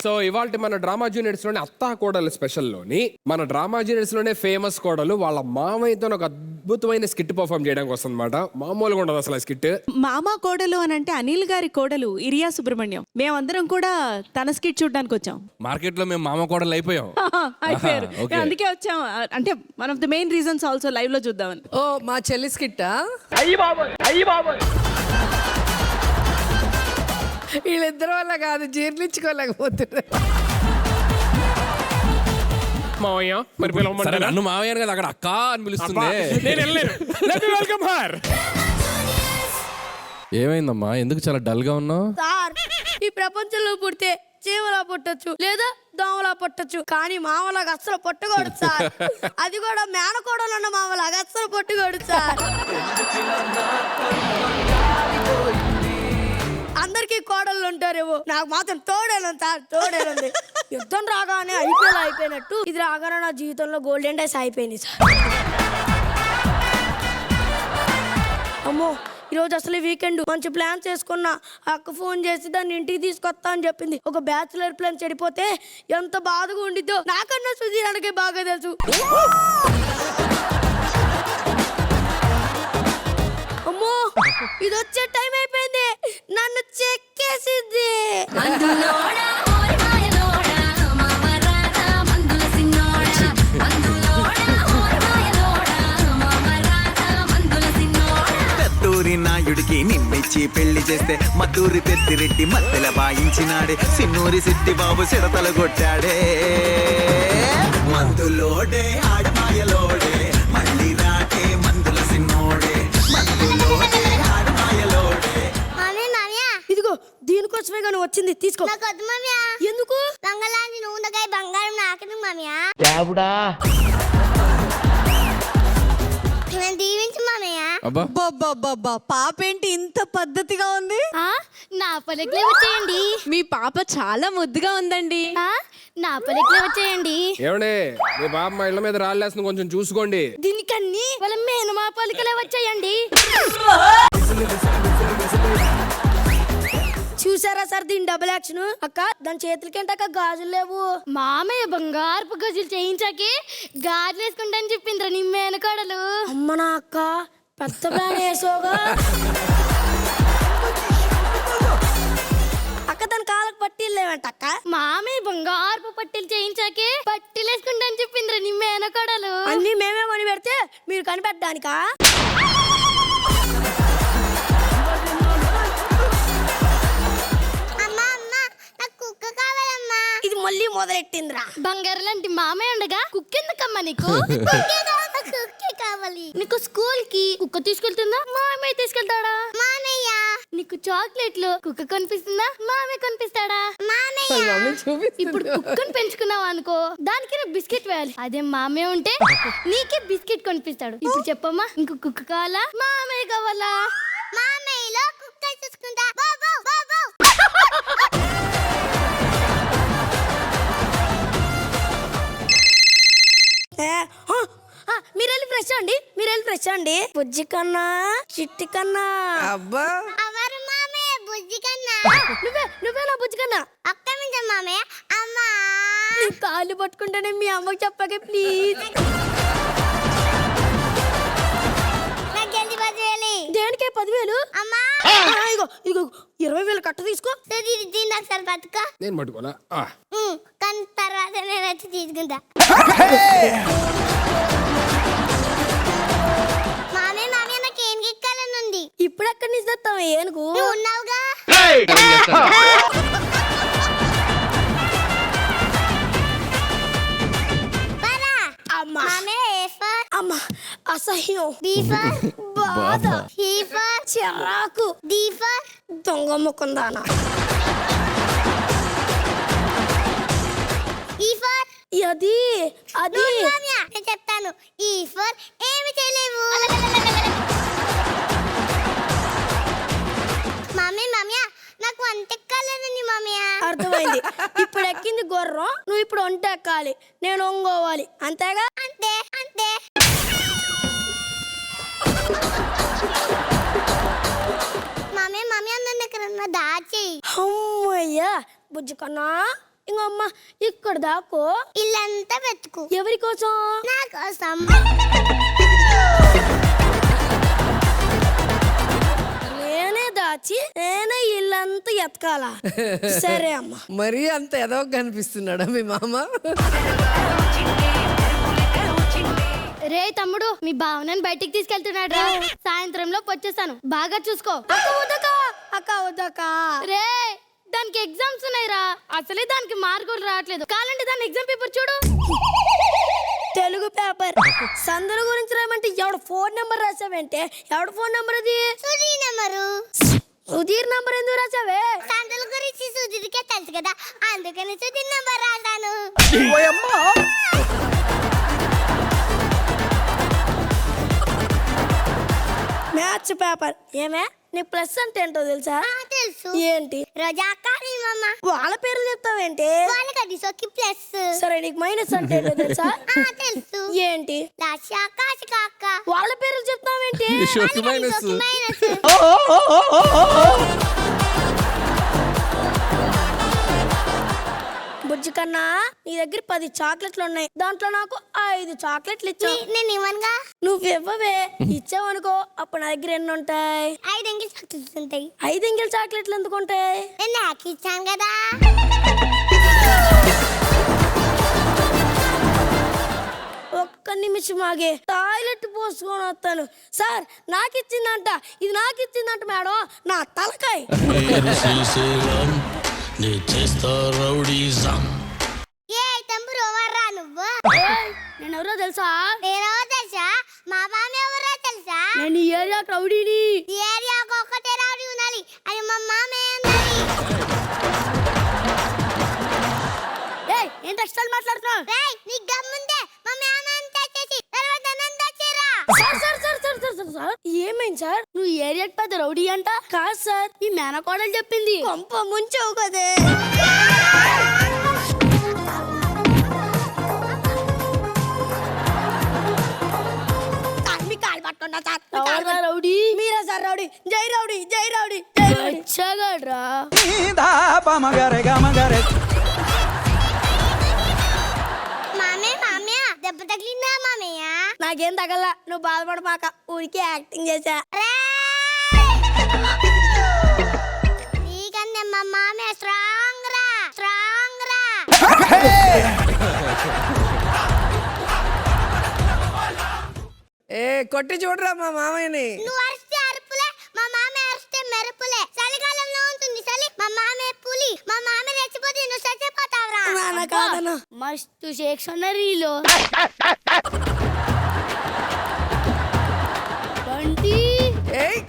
So ఇవాళ మన drama juniors లోనే అత్తా కోడలు స్పెషల్ లోని మన డ్రామా జూనియర్స్ లోనే ఫేమస్ కోడలు వాళ్ళ మామయ్యతో ఒక అద్భుతమైన స్కిట్ పర్ఫామ్ చేయడానికి వస్తుందన్నమాట. మామూలుగా ఉండదు అసలు ఆ స్కిట్. మామ కోడలు అని అంటే అనిల్ గారి కోడలు ఇరియా సుబ్రహ్మణ్యం. మేమందరం కూడా తన స్కిట్ చూడడానికి వచ్చాం. మార్కెట్ లో మేము మామ కోడలు అయిపోయాం. అయిపోయారు. అందుకే వచ్చాం. అంటే one of the main reasons also live లో చూద్దామని. ఓ మా చెల్లి స్కిట్టా? వీళ్ళిద్దరి వల్ల కాదు, జీర్ణించుకోలేకపోతున్నారు. మావయ్య మరి సరే, పిలవమంటారా? నన్ను మావయ్యాను కదా, అక్కడ అక్క అని పిలుస్తుంది. నేను వెళ్ళలేను. Let me welcome her. ఏమైందమ్మా, ఎందుకు చాలా డల్ గా ఉన్నావు? సార్, ఈ ప్రపంచంలో పుడితే చీమలా పుట్టొచ్చు లేదా దోమలా పుట్టొచ్చు, కానీ మామలాగా అస్సలు పుట్టకూడదు సార్. అది కూడా మేనకోడలు ఉన్న మామలాగా అస్సలు పుట్టకూడదు సార్. అందరికీ కోడళ్ళు ఉంటారేమో, నాకు మాత్రం తోడేలను సార్, తోడేలంది. యుద్ధం రాగానే ఐపీఎల్ అయిపోయినట్టు ఇది రాగానే నా జీవితంలో గోల్డెన్ డేస్ అయిపోయింది సార్. అమ్మో, ఈరోజు అసలు వీకెండ్ మంచి ప్లాన్ చేసుకున్నా. అక్క ఫోన్ చేసి దాన్ని ఇంటికి తీసుకొస్తా అని చెప్పింది. ఒక బ్యాచులర్ ప్లాన్ చెడిపోతే ఎంత బాధగా ఉండిద్దో నాకన్నా సుధీరానికే బాగా తెలుసు. అమ్మో, ఇది వచ్చే టైం అయిపోయింది, నన్ను చెక్కేసిద్ది. నాయుడికి నిమ్మిచ్చి పెళ్లి చేస్తే మద్దూరి పెద్దిరెడ్డి మత్తెల వాయించినాడే, సిన్నూరి సిట్టి బాబు సిడతలు కొట్టాడే. మందులోడే ఆడమాయలోడే, మళ్ళీ రాటే మందుల సిన్నోడే, మందులోడే ఆడమాయలోడే. ఇదిగో దీనికోసమే కానీ వచ్చింది, తీసుకో. ఎందుకు రంగలాంటి నూనెకాయ బంగారం నాకెందుకు మామయ్య? దీవించు మామయ్య. అబ్బబ్బబ్బబ్బా, పాప ఏంటి ఇంత పద్ధతిగా ఉంది? నా పలికలే వచ్చేయండి. మీ పాప చాలా ముద్దుగా ఉందండి. నా పలికలే వచ్చేయండి. ఏమండి, మీ బాబు మా ఇళ్ళ మీద రాళ్ళేస్తుంది, కొంచెం చూసుకోండి. దీనికన్నీ వాళ్ళ మేను మా పలికలే వచ్చేయండి. చూసారా సార్ దీని డబుల్ యాక్షన్? అక్క దాని చేతులకేంటక్క గాజులు లేవు. మామయ్య బంగారపు గజులు చేయించాకి గాజులు వేసుకుంటాను చెప్పిందిరా నీ మేనకోడలు. అమ్మ నా అక్క పెద్ద ప్లాన్ వేసోగా. అక్క దాని కాళ్ళకు పట్టీలు లేవంట అక్క. మామయ్య బంగారపు పట్టీలు చేయించాకే పట్టీలు వేసుకుంటాను చెప్పిందిరా నీ మేనకోడలు. అన్ని మేమే కొని పెడితే మీరు కనిపెట్టడానికా? ఇది మళ్ళీ మొదలెట్టిందిరా. బంగారు లాంటి మామయ్య ఉండగా కుక్క ఎందుకమ్మా నీకు? కావాలి నీకు. స్కూల్ కి కుక్క తీసుకెళ్తుందా మామయ్య తీసుకెళ్తాడా? మామయ్య. నీకు చాక్లెట్లు కుక్క కనిపిస్తుందా మామయ్య కనిపిస్తాడా? మామయ్య. ఇప్పుడు కుక్కను పెంచుకున్నావు అనుకో, దానికి బిస్కెట్ వేయాలి. అదే మామయ్య ఉంటే నీకే బిస్కెట్ కనిపిస్తాడు. ఇప్పుడు చెప్పమ్మా, ఇంకో కుక్క కావాలా మామయ్య కావాలా? మామయ్యలో కుక్క చూసుకుంటా. మీరెళ్ళి ఫ్రెష్ అండి, మీరెళ్ళి ఫ్రెష్ అండి. బుజ్జి కన్నా చిట్టి కన్నా. అబ్బా, అవరు మామయ్య బుజ్జి కన్నా. నువ్వే నా బుజ్జి కన్నా. అక్క మీద మామయ్య అమ్మా. నీ కాళ్ళు పట్టుకుంటానే మీ అమ్మకి చెప్పకే ప్లీజ్. దేనికే 10,000? అమ్మా ఇగో ఇగో 20,000 కట్ట తీసుకో. దీని ఒకసారి బతుక. నేను పట్టుకోనా? కానీ తర్వాత నేను వచ్చి తీసుకుంటా. మామయ్య మామయ్య నాకు ఏం గిక్కాలని ఉంది. ఇప్పుడు ఎక్కడి నుంచి తెస్తావు ఏనుగు? నువ్వు ఉన్నావుగా. అమ్మా అసహ్యం. బాధ. చిరాకు. దొంగ ముక్కుందానా. అది అది నేను చెప్తాను. ఈ ఫర్ ఏమి చేయలేవు. మామయ్య మామయ్య నాకు వంట ఎక్కాలని మామయ్య. అర్థమైంది. ఇప్పుడు ఎక్కింది గుర్రం, నువ్వు ఇప్పుడు వంట ఎక్కాలి, నేను ఒంగోవాలి, అంతేగా? అంతే అంతే. మామయ్య మామయ్య నన్ను ఎక్కడన్నా దాచి. అమ్మయ్యా బుజ్జి కన్నా ఇంకో అమ్మ ఇక్కడ దాకో. ఇల్లంతా వెతుకు. ఎవరి కోసం? నా కోసం. నేనే దాచి నేనే ఇల్లంతా ఎతకాలా? సరే అమ్మా. మరీ అంత ఎదవగా కనిపిస్తున్నాడా మీ మామ? రే తమ్ముడు, మీ భావనని బయటికి తీసుకెళ్తున్నాడు రా. సాయంత్రంలో వచ్చేస్తాను, బాగా చూసుకో. అక్క వద్దకా, అక్క వద్దకా. రే దానికి ఎగ్జామ్స్ ఉన్నాయిరా, అసలే దానికి మార్కులు రావట్లేదు. కావాలంటే దాని ఎగ్జామ్ పేపర్ చూడు. తెలుగు పేపర్ సందుల గురించి రాయమంటే ఎవడ ఫోన్ నెంబర్ రాసావంటే? ఎవడ ఫోన్ నెంబర్ అది? సుధీర్ నెంబరు. సుధీర్ నెంబర్ ఎందుకు రాసావే? సందుల గురించి సుధీర్కే తెలుసు కదా, అందుకని సుధీర్ నెంబర్ రాశాను. Maths paper. ఏమే నీ ప్లస్ అంటే ఏంటో తెలుసా? తెలుసు. ఏంటి? రోజా అక్క, నీ మామ. వాళ్ళ పేర్లు చెప్తావేంటి? వాళ్ళకి అది సోకి ప్లస్. సరే నీకు మైనస్ అంటే ఏంటో తెలుసా? తెలుసు. ఏంటి? లాష కాశిక అక్క. వాళ్ళ పేర్లు చెప్తావేంటి? షోకి మైనస్. సోకి మైనస్. బుజ్జి కన్నా, నీ దగ్గర 10 చాక్లెట్లు ఉన్నాయి, దాంట్లో నాకు 5 చాక్లెట్లు ఇచ్చావు. నేను ఇవ్వనుగా. నువ్వు ఇవ్వవే. ఇచ్చావనుకో అప్పుడు నా దగ్గర ఎన్ని ఉంటాయి? 5 ఎంగిల్ చాక్లెట్స్ ఉంటాయి. 5 ఎంగిల్ చాక్లెట్లు ఎందుకు ఉంటాయి? నేను నాకు ఇచ్చాను కదా. ఒక్క నిమిషం ఆగే, టాయిలెట్ పోసుకొని వస్తాను. సార్ నాకు ఇచ్చిందంట, ఇది నాకు ఇచ్చిందంట మేడం, నా తలకాయ. శ్రీశైలం నీ చేస్తా రౌడీజం. ఏ తమ్ముడు ఎవర్రా నువ్వు? నేను ఎవరో తెలుసా? నేనెవరో తెలుసా? మా మామ ఎవరో తెలుసా? నేను ఈ ఏరియా రౌడీని. ఈ ఏరియాకు ఒక్కటే రావడి ఉండాలి, అది మా మామే అన్నది. ఏంటి ఎక్స్ట్రా మాట్లాడుతున్నావు? రేయ్ నీ గమ్ముందే, మా మామ అంతా చేసి తర్వాత నన్ను తెచ్చిరా. సార్ ఏమైంది సార్? నువ్వు ఈ ఏరియాకి పెద్ద రౌడీ అంట? కాదు సార్, ఈ మేనకోడలు చెప్పింది. కొంప ముంచావు కదే. రౌడీ మీరా సార్? రౌడీ జై రౌడీ, జై రౌడీ, జై రౌడీ. వచ్చాగడ్రా. మామే మామే దెబ్బ తగిలిందా మామయ్య? నాకేం తగల, నువ్వు బాధపడమాక, ఊరికే యాక్టింగ్ చేశా. నీకన్నా మా మామే స్ట్రాంగ్ రా, స్ట్రాంగ్ రా. ఏ కొట్టి చూడరా మా మామయ్యని. నువ్వు అరిస్తే అరుపులే, మా మామే అరిస్తే మెరుపులే. చలికాలంలో ఉంటుంది చలి, మా మామే పులి. మా మామే రెచ్చిపోతే నువ్వు చచ్చిపోతావురా. నాన్న కాదన్నా. మస్తు షేక్స్ ఉన్నారు వీళ్ళు. బంటి ఏయ్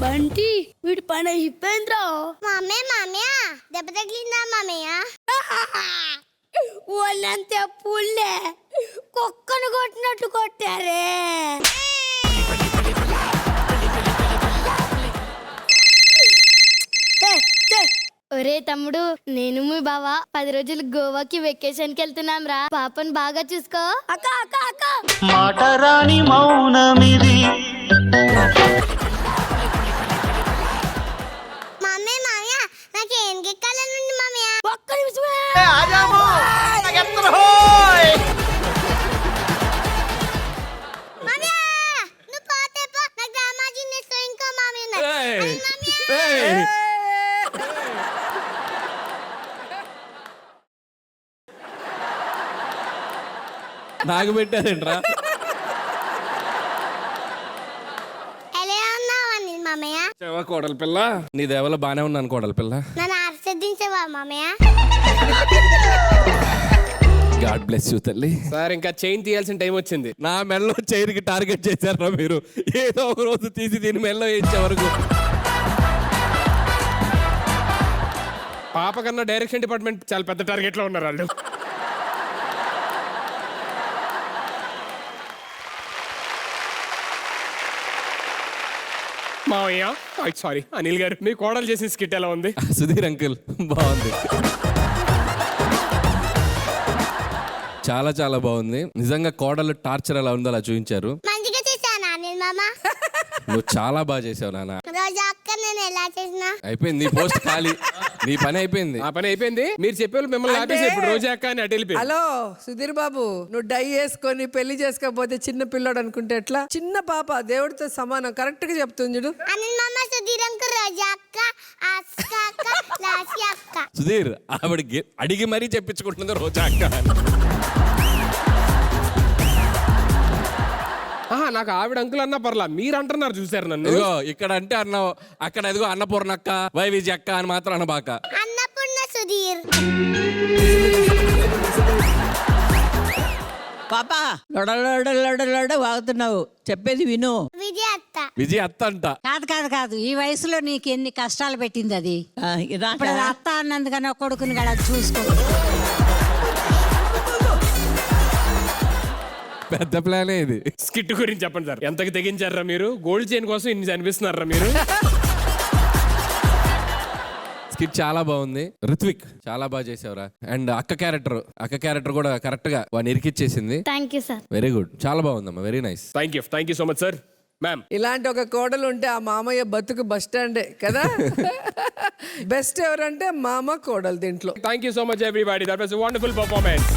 బంటి వీడి పని అయిపోయిందిరా. మామే మామయ్య దెబ్బ తగిలిందా మామయ్య? వాళ్ళంతే పుల్లే, కుక్కను కొట్టినట్టు కొట్టారే. ఒరే తమ్ముడు, నేను మీ బావ 10 రోజులు గోవాకి వెకేషన్ కి వెళ్తున్నాం రా. పాపను బాగా చూసుకో. అక్క అక్క అక్క. మాట రాని మౌనమిది. మామే మామయ్య నాకేం గిక్కాలనుంది మామయ్య. ఒక్క నిమిషమే. మామయ్య నువ్వు పోతే పో, నాకు రామాజీ నెక్స్ట్ ఇంకో మామయ్య ఉన్నాడు. అది మామయ్య. నాకు పెట్టారేంట్రా? ఎలా ఉన్నావు అని మామయ్య? చెవ కోడలి పిల్ల. నీ దేవలో బానే ఉన్నాను కోడలి పిల్ల. నన్ను ఆశీర్వదించవా మామయ్య? గాడ్ బ్లెస్ యూ తల్లి. సార్ ఇంకా చైన్ తీయాల్సిన టైం వచ్చింది. నా మెల్లో చైర్కి టార్గెట్ చేశారా మీరు? ఏదో ఒక రోజు తీసి దీని మెల్లో వేయించే వరకు. పాప కన్నా డైరెక్షన్ డిపార్ట్మెంట్ చాలా పెద్ద టార్గెట్ లో ఉన్నారు వాళ్ళు. మావయ్య సారీ అనిల్ గారు, మీ కోడలు చేసిన స్కిట్ ఎలా ఉంది? సుధీర్ అంకుల్ బాగుంది. చాలా చాలా బాగుంది. నిజంగా కోడలు టార్చర్ ఎలా ఉందో అలా చూపించారు. మంచిగా చేశానా నేను మామ? నువ్వు చాలా బాగా చేసావు నాన్న. రోజా అక్క నేను ఎలా చేసినా? అయిపోయింది, నీ పోస్ట్ ఖాళీ, నీ పని అయిపోయింది. ఆ పని అయిపోయింది. మీరు చెప్పేవాళ్ళు మిమ్మల్ని ఆపేసి ఇప్పుడు రోజా అక్క అని అటు వెళ్ళిపోయింది. హలో సుధీర్ బాబు, నువ్వు డై వేసుకొని పెళ్లి చేసుకోకపోతే చిన్న పిల్లోడు అనుకుంటే ఎట్లా? చిన్న పాప దేవుడితో సమానం. కరెక్ట్ గా చెప్తుంది చూడు. అనిల్ మామ, సుధీర్ అంకుల్, రోజా అక్క, అక్క అక్క, లాసి అక్క. సుధీర్ ఆవిడ అడిగి మరీ చెప్పించుకుంటుంది రోజా అక్క అని. ఆహా, నాకు ఆవిడ అంకుల్ అన్నా పర్లా, మీరు అంటున్నారు చూసారు నన్ను. ఇదిగో ఇక్కడ అంటే అన్నావు, అక్కడ ఎదుగో అన్నపూర్ణక్క, వైవిజి అక్క అని మాత్రం అనబాక. అన్నపూర్ణ సుధీర్. పాప లొడ వాగుతున్నావు, చెప్పేది విను. విజయ అత్త. విజయ్ అత్త అంట. కాదు కాదు కాదు, ఈ వయసులో నీకు ఎన్ని కష్టాలు పెట్టింది అది. ఇదా ఇప్పుడు అది అత్త అన్నందుకని ఒక కొడుకుని కూడా చూసుకో. పెద్ద ప్లానే ఇది. స్కిట్ గురించి చెప్పండి సార్. ఎంతకి తెగించారా మీరు? గోల్డ్ చైన్ కోసం ఇన్ని అనిపిస్తున్నారా మీరు? స్కిట్ చాలా బాగుంది. రిత్విక్ చాలా బాగా చేసావురా. అండ్ అక్క క్యారెక్టర్ కూడా కరెక్ట్ గా వాడిని ఇరికిచ్చేసింది. Thank you sir. Very good, చాలా బాగుందమ్మా, very nice. Thank you so much sir. Ma'am, ఇలాంటి ఒక కోడలు ఉంటే ఆ మామయ్య బతుకు బస్ స్టాండే కదా. బెస్ట్ ఎవరంటే మామ కోడలు దీంట్లో. Thank you so much everybody. That was wonderful performance.